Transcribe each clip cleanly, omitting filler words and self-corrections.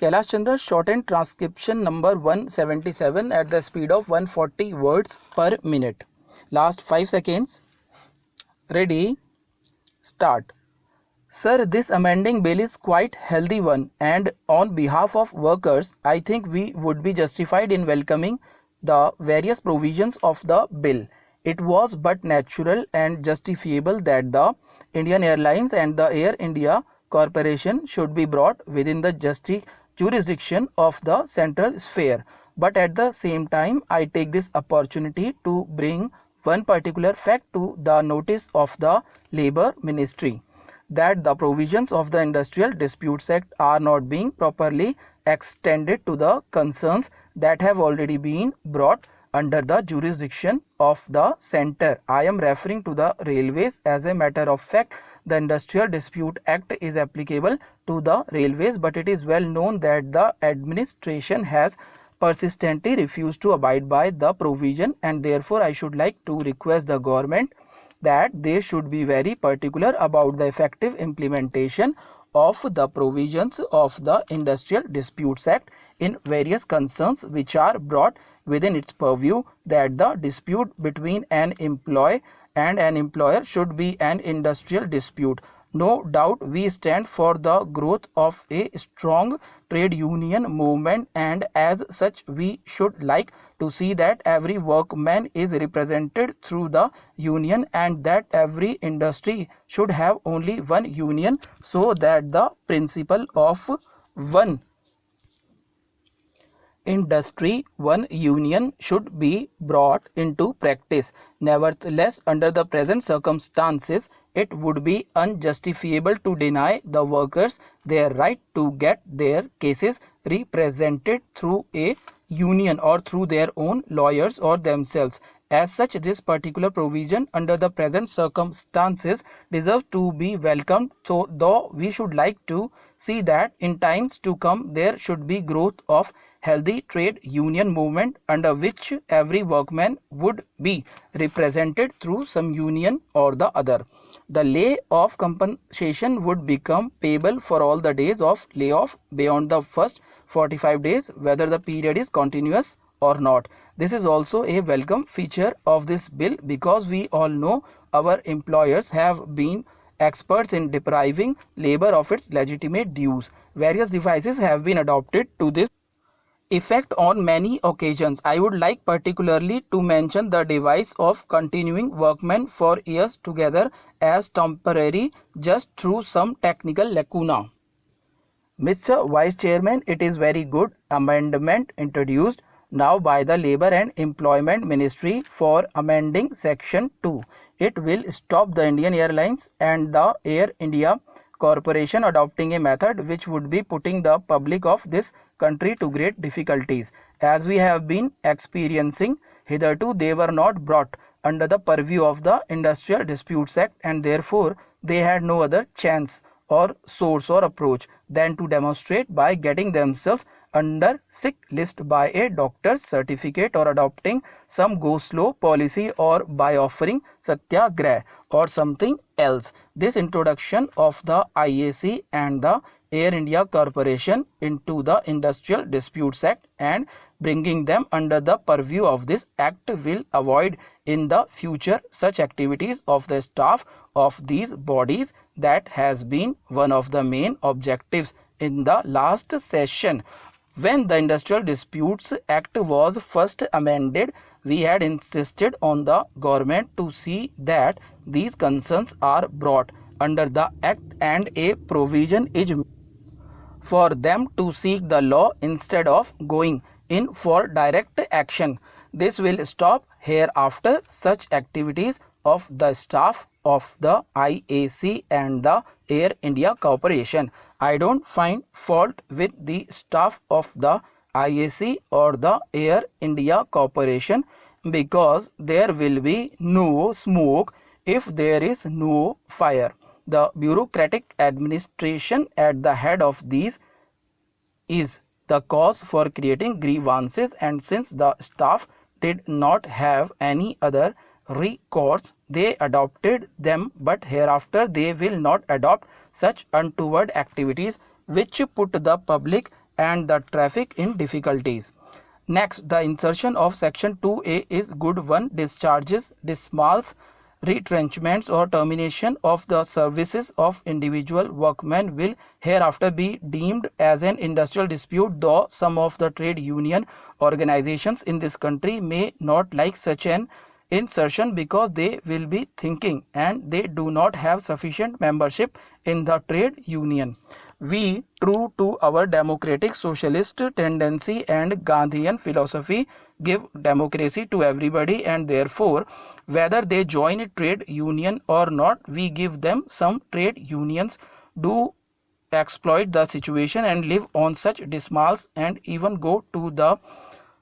Kailash Chandra shortened transcription number 177 at the speed of 140 words per minute. Last 5 seconds. Ready? Start. Sir, this amending bill is quite healthy one, and on behalf of workers, I think we would be justified in welcoming the various provisions of the bill. It was but natural and justifiable that the Indian Airlines and the Air India Corporation should be brought within the jurisdiction of the central sphere. But at the same time, I take this opportunity to bring one particular fact to the notice of the Labour Ministry, that the provisions of the Industrial Disputes Act are not being properly extended to the concerns that have already been brought under the jurisdiction of the centre. I am referring to the railways. As a matter of fact, the Industrial Dispute Act is applicable to the railways, but it is well known that the administration has persistently refused to abide by the provision, and therefore I should like to request the government that they should be very particular about the effective implementation of the provisions of the Industrial Disputes Act in various concerns which are brought within its purview, that the dispute between an employee and an employer should be an industrial dispute. No doubt we stand for the growth of a strong trade union movement, and as such we should like to see that every workman is represented through the union, and that every industry should have only one union, so that the principle of one industry, one union should be brought into practice. Nevertheless, under the present circumstances, it would be unjustifiable to deny the workers their right to get their cases represented through a union or through their own lawyers or themselves. As such, this particular provision under the present circumstances deserves to be welcomed, so though we should like to see that in times to come there should be growth of healthy trade union movement, under which every workman would be represented through some union or the other. The lay of compensation would become payable for all the days of layoff beyond the first 45 days, whether the period is continuous or not. This is also a welcome feature of this bill, because we all know our employers have been experts in depriving labor of its legitimate dues. Various devices have been adopted to this effect on many occasions. I would like particularly to mention the device of continuing workmen for years together as temporary just through some technical lacuna. Mr. Vice Chairman, it is very good amendment introduced now by the Labour and Employment Ministry for amending Section 2. It will stop the Indian Airlines and the Air India Corporation adopting a method which would be putting the public of this country to great difficulties. As we have been experiencing, hitherto they were not brought under the purview of the Industrial Disputes Act, and therefore they had no other chance or source or approach than to demonstrate by getting themselves under sick list by a doctor's certificate, or adopting some go slow policy, or by offering satyagrah or something else. This introduction of the IAC and the Air India Corporation into the Industrial Disputes Act and bringing them under the purview of this act will avoid in the future such activities of the staff of these bodies. That has been one of the main objectives. In the last session, when the Industrial Disputes Act was first amended, we had insisted on the government to see that these concerns are brought under the act, and a provision is for them to seek the law instead of going in for direct action. This will stop hereafter such activities of the staff of the IAC and the Air India Corporation. I don't find fault with the staff of the IAC or the Air India Corporation, because there will be no smoke if there is no fire. The bureaucratic administration at the head of these is the cause for creating grievances, and since the staff did not have any other recourse, they adopted them, but hereafter they will not adopt such untoward activities which put the public and the traffic in difficulties. Next, the insertion of section 2A is good one. Discharges, dismissals, retrenchments or termination of the services of individual workmen will hereafter be deemed as an industrial dispute, though some of the trade union organizations in this country may not like such an insertion because they will be thinking and they do not have sufficient membership in the trade union. We, true to our democratic socialist tendency and Gandhian philosophy, give democracy to everybody, and therefore whether they join a trade union or not, we give them some. Trade unions do exploit the situation and live on such dismissals and even go to the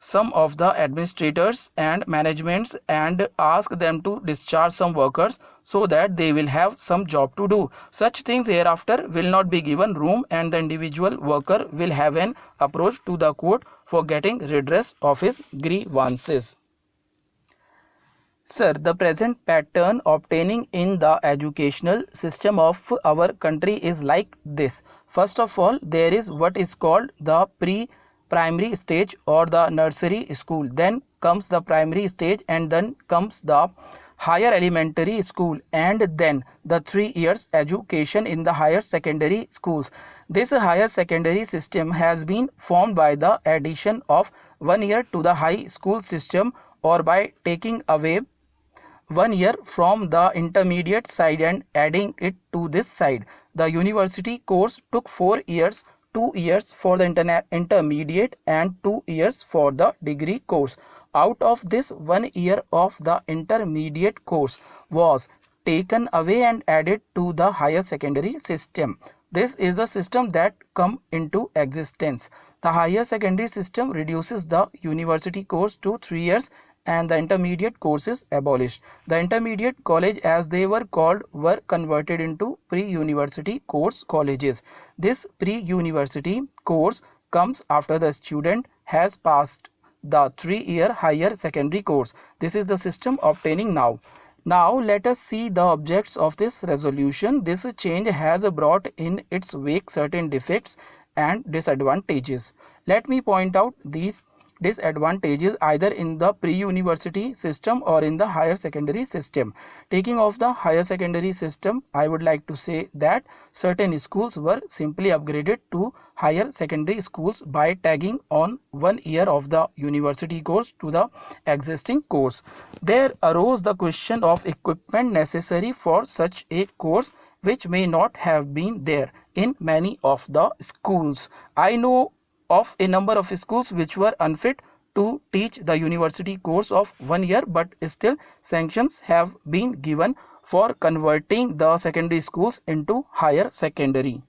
some of the administrators and managements and ask them to discharge some workers so that they will have some job to do. Such things hereafter will not be given room, and the individual worker will have an approach to the court for getting redress of his grievances. Sir, the present pattern obtaining in the educational system of our country is like this. First of all, there is what is called the pre-primary stage or the nursery school. Then comes the primary stage, and then comes the higher elementary school, and then the 3 years education in the higher secondary schools. This higher secondary system has been formed by the addition of 1 year to the high school system, or by taking away 1 year from the intermediate side and adding it to this side. The university course took 4 years, 2 years for the intermediate and 2 years for the degree course. Out of this, 1 year of the intermediate course was taken away and added to the higher secondary system. This is the system that come into existence. The higher secondary system reduces the university course to 3 years and the intermediate course is abolished. The intermediate college, as they were called, were converted into pre-university course colleges. This pre-university course comes after the student has passed the 3-year higher secondary course. This is the system obtaining now. Now let us see the objects of this resolution. This change has brought in its wake certain defects and disadvantages. Let me point out these disadvantages either in the pre-university system or in the higher secondary system. Taking off the higher secondary system, I would like to say that certain schools were simply upgraded to higher secondary schools by tagging on 1 year of the university course to the existing course. There arose the question of equipment necessary for such a course, which may not have been there in many of the schools. I know of a number of schools which were unfit to teach the university course of 1 year, but still sanctions have been given for converting the secondary schools into higher secondary.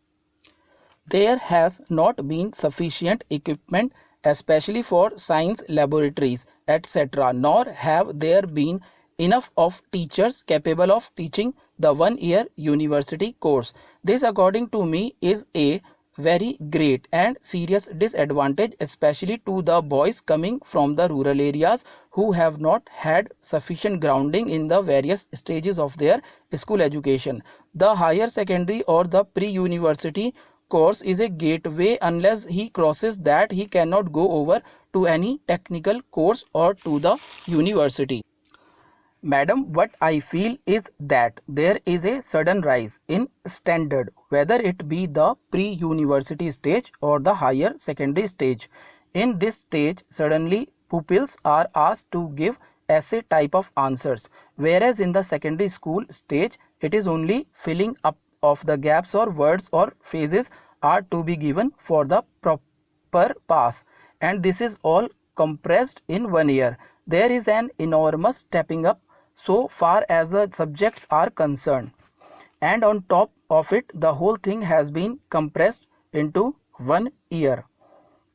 There has not been sufficient equipment, especially for science laboratories, etc., nor have there been enough of teachers capable of teaching the 1 year university course. This, according to me, is a very great and serious disadvantage, especially to the boys coming from the rural areas who have not had sufficient grounding in the various stages of their school education. The higher secondary or the pre-university course is a gateway. Unless he crosses that, he cannot go over to any technical course or to the university. Madam, what I feel is that there is a sudden rise in standard, whether it be the pre-university stage or the higher secondary stage. In this stage, suddenly pupils are asked to give essay type of answers, whereas in the secondary school stage, it is only filling up of the gaps, or words or phrases are to be given for the proper pass, and this is all compressed in 1 year. There is an enormous stepping up so far as the subjects are concerned, and on top of it, the whole thing has been compressed into 1 year.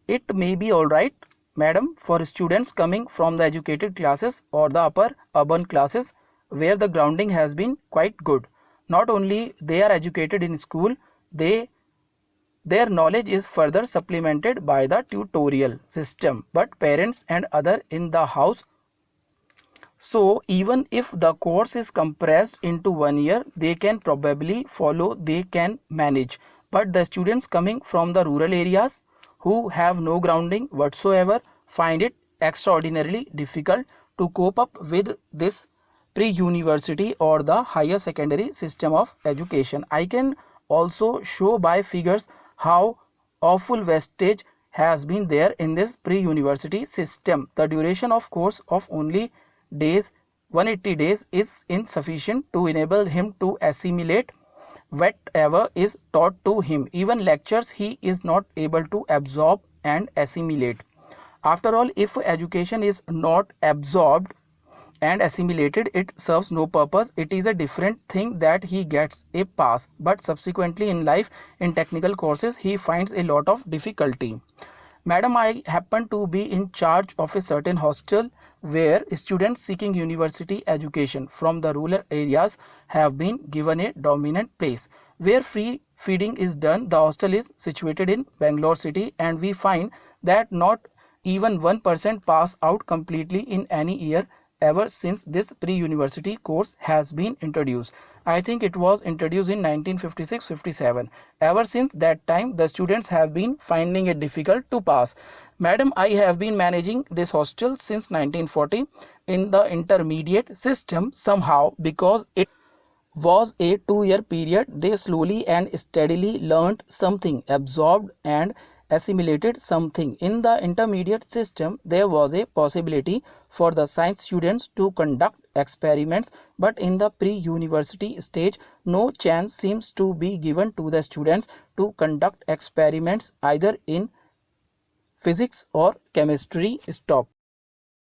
It may be alright, madam, for students coming from the educated classes or the upper urban classes, where the grounding has been quite good. Not only they are educated in school, their knowledge is further supplemented by the tutorial system, but parents and other in the house. So even if the course is compressed into 1 year, they can probably follow, they can manage. But the students coming from the rural areas who have no grounding whatsoever find it extraordinarily difficult to cope up with this pre-university or the higher secondary system of education. I can also show by figures how awful wastage has been there in this pre-university system. The duration of course of only days 180 days is insufficient to enable him to assimilate whatever is taught to him. Even lectures he is not able to absorb and assimilate. After all, if education is not absorbed and assimilated, it serves no purpose. It is a different thing that he gets a pass, but subsequently in life, in technical courses, he finds a lot of difficulty. Madam, I happen to be in charge of a certain hostel where students seeking university education from the rural areas have been given a dominant place. Where free feeding is done, the hostel is situated in Bangalore city, and we find that not even 1% pass out completely in any year ever since this pre-university course has been introduced. I think it was introduced in 1956-57. Ever since that time, the students have been finding it difficult to pass. Madam, I have been managing this hostel since 1940 in the intermediate system. Somehow, because it was a 2-year period, they slowly and steadily learnt something, absorbed and assimilated something. In the intermediate system, there was a possibility for the science students to conduct experiments, but in the pre-university stage, no chance seems to be given to the students to conduct experiments either in physics or chemistry. Stop.